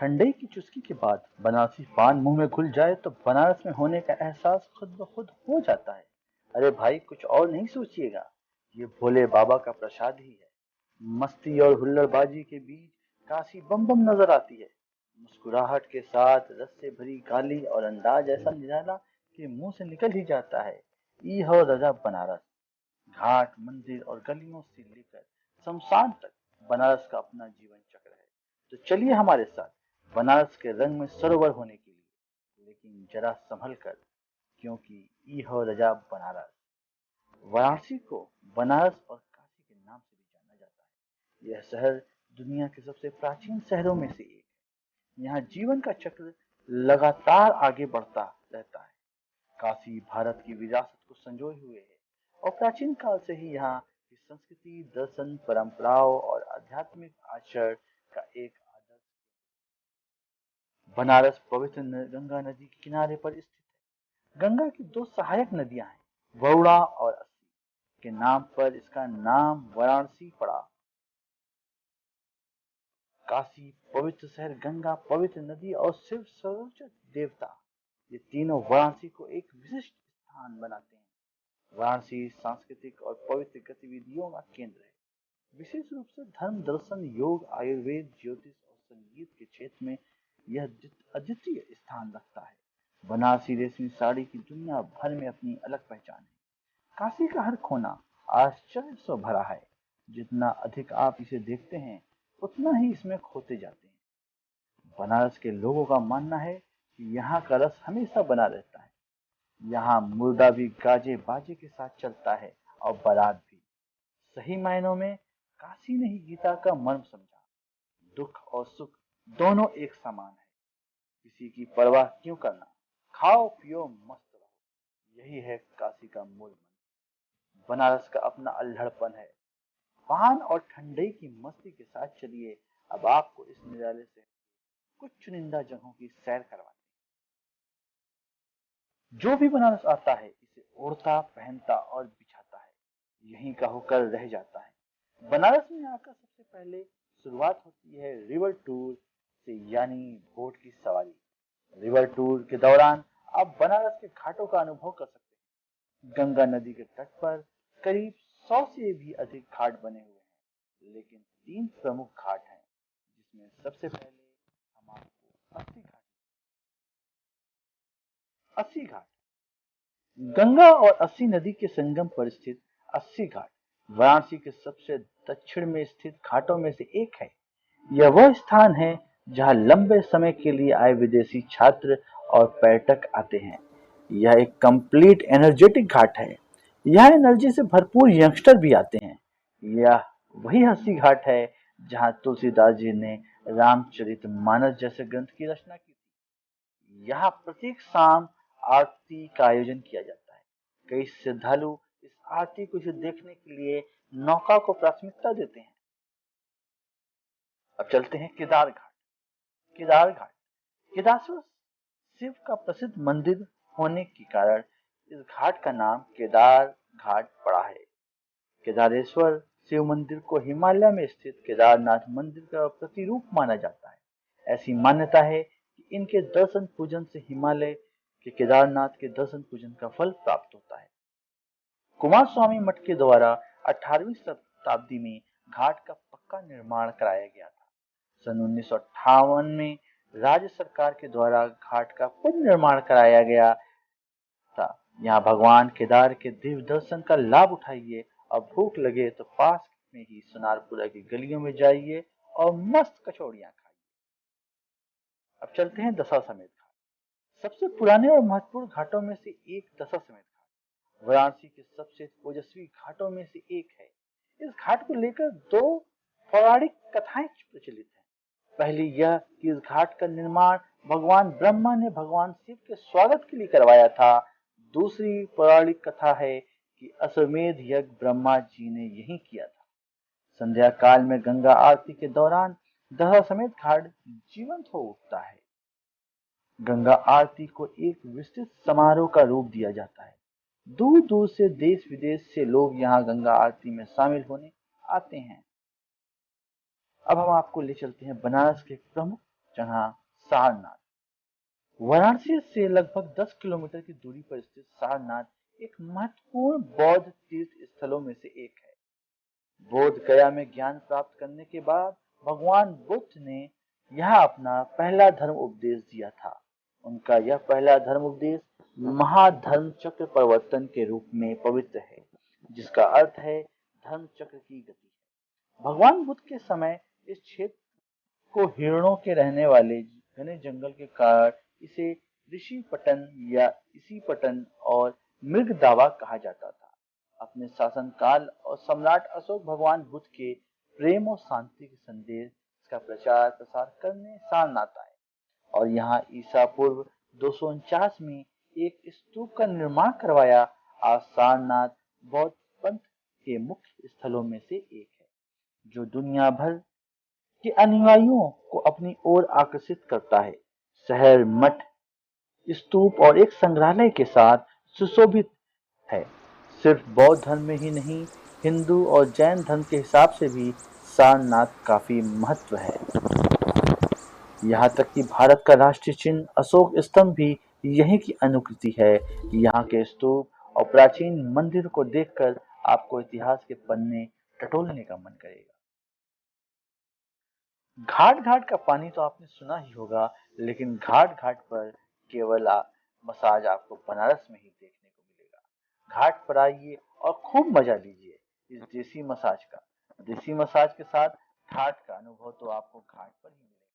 ठंडई की चुस्की के बाद बनारसी पान मुंह में घुल जाए तो बनारस में होने का एहसास खुद ब खुद हो जाता है। अरे भाई कुछ और नहीं सोचिएगा, ये भोले बाबा का प्रसाद ही है। मस्ती और हुल्लड़बाजी के बीच काशी बम बम नजर आती है। मुस्कुराहट के साथ रस से भरी गाली और अंदाज ऐसा निराला कि मुंह से निकल ही जाता है। ई हो रजा बनारस। घाट मंदिर और गलियों से लेकर शमशान तक बनारस का अपना जीवन चक्र है। तो चलिए हमारे साथ बनारस के रंग में सरोवर होने के लिए, लेकिन जरा संभल कर, क्योंकि ई हो रजा बनारस। वाराणसी को बनारस और काशी के नाम से भी जाना जाता है। यह शहर दुनिया के सबसे प्राचीन शहरों में से एक है। यहाँ जीवन का चक्र लगातार आगे बढ़ता रहता है। काशी भारत की विरासत को संजोए हुए है और प्राचीन काल से ही यहाँ की संस्कृति, दर्शन, परंपराओं और आध्यात्मिक आचरण का एक आदर्श। बनारस पवित्र गंगा नदी के किनारे पर स्थित है। गंगा की दो सहायक नदियां हैं, वरुणा और अस्सी। के नाम पर इसका नाम वाराणसी पड़ा। काशी पवित्र शहर, गंगा पवित्र नदी और शिव सर्वोच्च देवता, ये तीनों वाराणसी को एक विशिष्ट स्थान बनाते हैं। वाराणसी सांस्कृतिक और पवित्र गतिविधियों का केंद्र है। विशेष रूप से धर्म, दर्शन, योग, आयुर्वेद, ज्योतिष और संगीत के क्षेत्र में यह अद्वितीय स्थान रखता है। बनारसी रेशमी साड़ी की दुनिया भर में अपनी अलग पहचान है। काशी का हर कोना आश्चर्य से भरा है। जितना अधिक आप इसे देखते हैं, उतना ही इसमें खोते जाते हैं। बनारस के लोगों का मानना है कि यहाँ का रस हमेशा बना रहता है। यहाँ मुर्दा भी गाजे बाजे के साथ चलता है और बारात भी। सही मायनों में काशी ने ही गीता का मर्म समझा। दुख और सुख दोनों एक समान है। किसी की परवाह क्यों करना, खाओ पियो मस्त रहो, यही है काशी का मूल मंत्र। बनारस का अपना अल्हड़पन है। पान और ठंडई की मस्ती के साथ चलिए, अब आपको इस निराले से कुछ चुनिंदा जगहों की सैर करवाते हैं। जो भी बनारस आता है इसे ओढ़ता, पहनता और बिछाता है, यहीं का होकर रह जाता है। बनारस में आकर सबसे पहले शुरुआत होती है रिवर टूर से, यानी बोट की सवारी। रिवर टूर के दौरान आप बनारस के घाटों का अनुभव कर सकते हैं। गंगा नदी के तट पर करीब 100 से भी अधिक घाट बने हुए हैं, लेकिन तीन प्रमुख घाट हैं, जिसमें सबसे पहले हम आपको अस्सी घाट, गंगा और अस्सी नदी के संगम पर स्थित अस्सी घाट वाराणसी के सबसे दक्षिण में स्थित घाटों में से एक है। यह वह स्थान है जहां लंबे समय के लिए आए विदेशी छात्र और पर्यटक आते हैं। यह एक कंप्लीट एनर्जेटिक घाट है। यह एनर्जी से भरपूर यंगस्टर भी आते हैं। यह वही हंसी घाट है जहां तुलसीदास जी ने रामचरितमानस जैसे ग्रंथ की रचना की थी। यहाँ प्रत्येक शाम आरती का आयोजन किया जाता है। कई श्रद्धालु इस आरती को इसे देखने के लिए नौका को प्राथमिकता देते हैं। अब चलते हैं केदार घाट। केदार घाट, केदारेश्वर शिव का प्रसिद्ध मंदिर होने के कारण इस घाट का नाम केदार घाट पड़ा है। केदारेश्वर शिव मंदिर को हिमालय में स्थित केदारनाथ मंदिर का प्रतिरूप माना जाता है। ऐसी मान्यता है कि इनके दर्शन पूजन से हिमालय के केदारनाथ के दर्शन पूजन का फल प्राप्त होता है। कुमार स्वामी मठ के द्वारा 18वीं शताब्दी में घाट का पक्का निर्माण कराया गया था। सन 1958 में राज्य सरकार के द्वारा घाट का पुनर्निर्माण कराया गया था। यहाँ भगवान केदार के दिव्य दर्शन का लाभ उठाइए और भूख लगे तो पास में ही सोनारपुरा की गलियों में जाइए और मस्त कचौड़ियां खाइए। अब चलते हैं दशाश्वमेध घाट। सबसे पुराने और महत्वपूर्ण घाटों में से एक दशाश्वमेध घाट वाराणसी के सबसे ओजस्वी घाटों में से एक है। इस घाट को लेकर दो पौराणिक कथाएं प्रचलित हैं। पहली यह कि इस घाट का निर्माण भगवान ब्रह्मा ने भगवान शिव के स्वागत के लिए करवाया था। दूसरी पौराणिक कथा है कि अश्वमेध यज्ञ ब्रह्मा जी ने यही किया था। संध्या काल में गंगा आरती के दौरान दशाश्वमेध घाट जीवंत हो उठता है। गंगा आरती को एक विस्तृत समारोह का रूप दिया जाता है। दूर दूर से, देश विदेश से लोग यहाँ गंगा आरती में शामिल होने आते हैं। अब हम आपको ले चलते हैं बनारस के प्रमुख जहां सारनाथ। वाराणसी से लगभग 10 किलोमीटर की दूरी पर स्थित सारनाथ एक महत्वपूर्ण बौद्ध तीर्थ स्थलों में से एक है। बोध गया में ज्ञान प्राप्त करने के बाद भगवान बुद्ध ने यहाँ अपना पहला धर्म उपदेश दिया था। उनका यह पहला धर्म उपदेश महाधर्म चक्र प्रवर्तन के रूप में पवित्र है, जिसका अर्थ है धर्म चक्र की गति। भगवान बुद्ध के समय इस क्षेत्र को हिरणों के रहने वाले घने जंगल के कारण इसे ऋषि पटन या इसी पटन और मृग दावा कहा जाता था। अपने शासनकाल और सम्राट अशोक भगवान बुद्ध के प्रेम और शांति के संदेश का प्रचार प्रसार करने सारनाथ आए और यहाँ ईसा पूर्व 249 में एक स्तूप का निर्माण करवाया। आज सारनाथ बौद्ध पंथ के मुख्य स्थलों में से एक है, जो दुनिया भर के अनुयायियों को अपनी ओर आकर्षित करता है। शहर मठ, स्तूप और एक संग्रहालय के साथ सुशोभित है। सिर्फ बौद्ध धर्म में ही नहीं, हिंदू और जैन धर्म के हिसाब से भी सारनाथ काफी महत्व है। यहाँ तक कि भारत का राष्ट्रीय चिन्ह अशोक स्तंभ भी यही की अनुकृति है। यहाँ के स्तूप और प्राचीन मंदिर को देखकर आपको इतिहास के पन्ने टटोलने का मन करेगा। घाट घाट का पानी तो आपने सुना ही होगा, लेकिन घाट घाट पर केवल मसाज आपको बनारस में ही देखने को मिलेगा। घाट पर आइए और खूब मजा लीजिए इस देसी मसाज का। देसी मसाज के साथ घाट का अनुभव तो आपको घाट पर ही